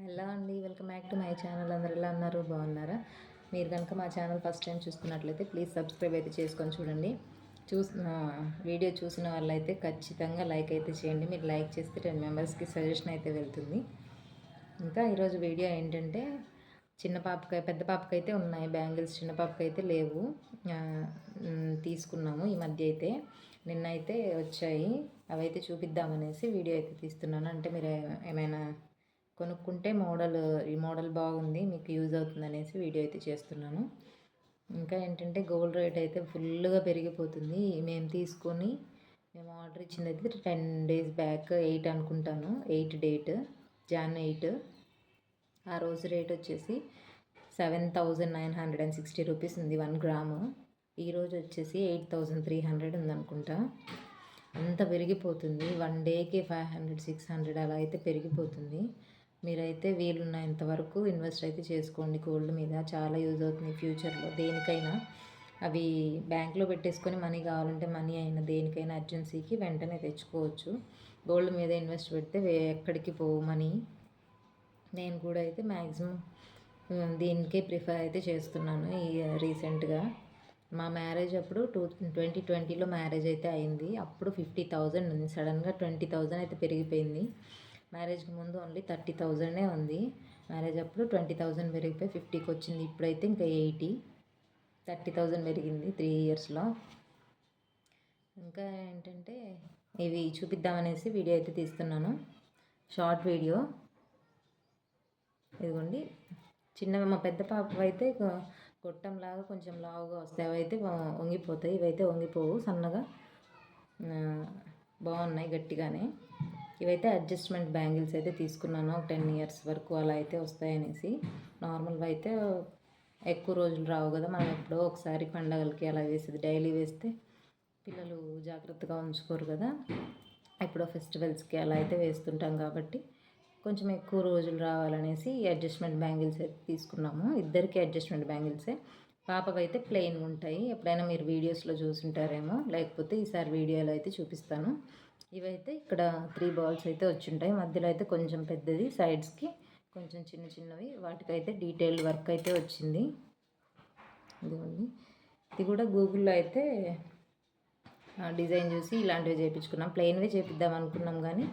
Hello అండి, welcome back to my channel. అందరు ఎలా ఉన్నారు? బాగున్నారా? మీరు కనుక మా ఛానల్ ఫస్ట్ టైం చూస్తున్నట్లయితే ప్లీజ్ సబ్స్క్రైబ్ అయితే చేసుకొని చూడండి. వీడియో చూసిన వాళ్ళైతే ఖచ్చితంగా లైక్ అయితే చేయండి. మీరు లైక్ చేస్తే 10 మెంబర్స్కి సజెషన్ అయితే వెళ్తుంది. ఇంకా ఈరోజు వీడియో ఏంటంటే, పెద్ద పాపకైతే ఉన్నాయి బ్యాంగిల్స్, చిన్న పాపకైతే లేవు. తీసుకున్నాము ఈ మధ్య అయితే, నిన్నైతే వచ్చాయి. అవైతే చూపిద్దామనేసి వీడియో అయితే తీస్తున్నాను. అంటే మీరు ఏమైనా కొనుక్కుంటే ఈ మోడల్ బాగుంది, మీకు యూజ్ అవుతుంది అనేసి వీడియో అయితే చేస్తున్నాను. ఇంకా ఏంటంటే గోల్డ్ రేట్ అయితే ఫుల్గా పెరిగిపోతుంది. మేము ఆర్డర్ ఇచ్చింది అయితే 10 days బ్యాక్, 8 అనుకుంటాను, 8 డేట్, Jan 8. ఆ రోజు రేట్ వచ్చేసి 7,960 రూపీస్ ఉంది 1 గ్రాము. ఈరోజు వచ్చేసి 8,300 ఉందనుకుంటా. అంత పెరిగిపోతుంది. 1 డేకి 500, 600 అలా అయితే పెరిగిపోతుంది. మీరైతే వీలున్నంత వరకు ఇన్వెస్ట్ అయితే చేసుకోండి గోల్డ్ మీద. చాలా యూజ్ అవుతుంది ఫ్యూచర్లో దేనికైనా. అవి బ్యాంక్లో పెట్టేసుకొని మనీ కావాలంటే మనీ అయినా దేనికైనా అర్జెన్సీకి వెంటనే తెచ్చుకోవచ్చు. గోల్డ్ మీద ఇన్వెస్ట్ పెడితే ఎక్కడికి పోవు మనీ. నేను కూడా అయితే మ్యాక్సిమం దీనికే ప్రిఫర్ అయితే చేస్తున్నాను. రీసెంట్గా మా మ్యారేజ్ అప్పుడు 2020లో మ్యారేజ్ అయితే అయింది. అప్పుడు 50,000 ఉంది, సడన్గా 20,000 అయితే పెరిగిపోయింది. మ్యారేజ్కి ముందు ఓన్లీ 30,000 ఉంది. మ్యారేజ్ అప్పుడు 20,000 పెరిగిపోయి 50కి వచ్చింది. ఇప్పుడైతే ఇంకా 30,000 పెరిగింది 3 yearsలో. ఇంకా ఏంటంటే ఇవి చూపిద్దామనేసి వీడియో అయితే తీస్తున్నాను, షార్ట్ వీడియో. ఇదిగోండి, మా పెద్ద పాప అయితే గొట్టంలాగా కొంచెం లావుగా వస్తాయి. అవైతే వంగిపోతాయి, ఇవైతే వంగిపోవు, సన్నగా బాగున్నాయి గట్టిగానే. ఇవైతే అడ్జస్ట్మెంట్ బ్యాంగిల్స్ అయితే తీసుకున్నాను. 10 years వరకు అలా అయితే వస్తాయనేసి. నార్మల్గా అయితే ఎక్కువ రోజులు రావు కదా, మనం ఎప్పుడో ఒకసారి పండగలకి అలా వేసేది. డైలీ వేస్తే పిల్లలు జాగ్రత్తగా ఉంచుకోరు కదా, ఎప్పుడో ఫెస్టివల్స్కి అలా అయితే వేస్తుంటాం కాబట్టి కొంచెం ఎక్కువ రోజులు రావాలనేసి అడ్జస్ట్మెంట్ బ్యాంగిల్స్ అయితే తీసుకున్నాము. ఇద్దరికి అడ్జస్ట్మెంట్ బ్యాంగిల్సే. పాపకైతే ప్లెయిన్గా ఉంటాయి. ఎప్పుడైనా మీరు వీడియోస్లో చూసుంటారేమో, లేకపోతే ఈసారి వీడియోలో అయితే చూపిస్తాను. ఇవైతే ఇక్కడ 3 balls అయితే వచ్చుంటాయి. మధ్యలో అయితే కొంచెం పెద్దది, సైడ్స్కి కొంచెం చిన్నవి. వాటికైతే డీటెయిల్డ్ వర్క్ అయితే వచ్చింది. ఇదిగోండి, ఇది కూడా గూగుల్లో అయితే డిజైన్ చూసి ఇలాంటివి చేయించుకున్నాం. ప్లెయిన్వే చేపిద్దాం అనుకున్నాం, కానీ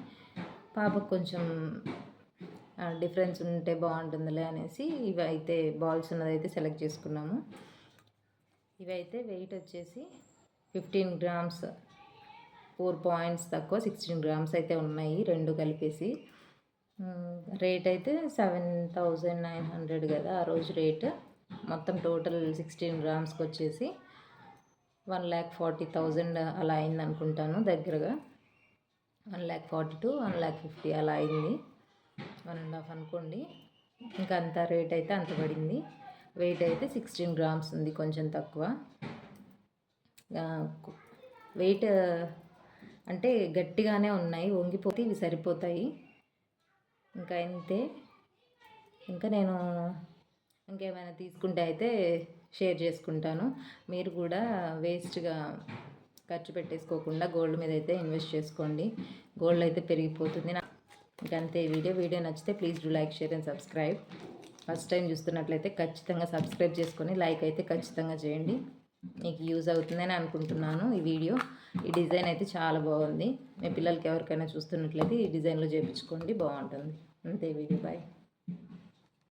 పాపకు కొంచెం డిఫరెన్స్ ఉంటే బాగుంటుందిలే అనేసి ఇవి అయితే బాల్స్ ఉన్నదైతే సెలెక్ట్ చేసుకున్నాము. ఇవైతే వెయిట్ వచ్చేసి 15 grams, 4 points తక్కువ 16 grams అయితే ఉన్నాయి, రెండు కలిపేసి. రేట్ అయితే 7,900 కదా ఆ రోజు రేట్. మొత్తం టోటల్ 16 gramsకి వచ్చేసి 1,40,000 అలా అయింది అనుకుంటాను. దగ్గరగా 1,42,000, 1,50,000 అలా అయింది. 1.5 అనుకోండి. ఇంకా అంత రేట్ అయితే అంత పడింది. వెయిట్ అయితే 16 grams ఉంది, కొంచెం తక్కువ. వెయిట్ అంటే గట్టిగానే ఉన్నాయి, వంగిపోతే ఇవి సరిపోతాయి. ఇంకా అంతే. ఇంకా నేను ఇంకేమైనా తీసుకుంటే అయితే షేర్ చేసుకుంటాను. మీరు కూడా వేస్ట్గా ఖర్చు పెట్టేసుకోకుండా గోల్డ్ మీద అయితే ఇన్వెస్ట్ చేసుకోండి. గోల్డ్ అయితే పెరిగిపోతుంది. ఇంకంతే. వీడియో నచ్చితే please do like, share and subscribe. First time చూస్తున్నట్లయితే ఖచ్చితంగా సబ్స్క్రైబ్ చేసుకొని లైక్ అయితే ఖచ్చితంగా చేయండి. మీకు యూజ్ అవుతుందని అనుకుంటున్నాను ఈ వీడియో. ఈ డిజైన్ అయితే చాలా బాగుంది. మీ పిల్లలకి ఎవరికైనా చూస్తున్నట్లయితే ఈ డిజైన్లో చేయించుకోండి, బాగుంటుంది. అంతే. Video bye.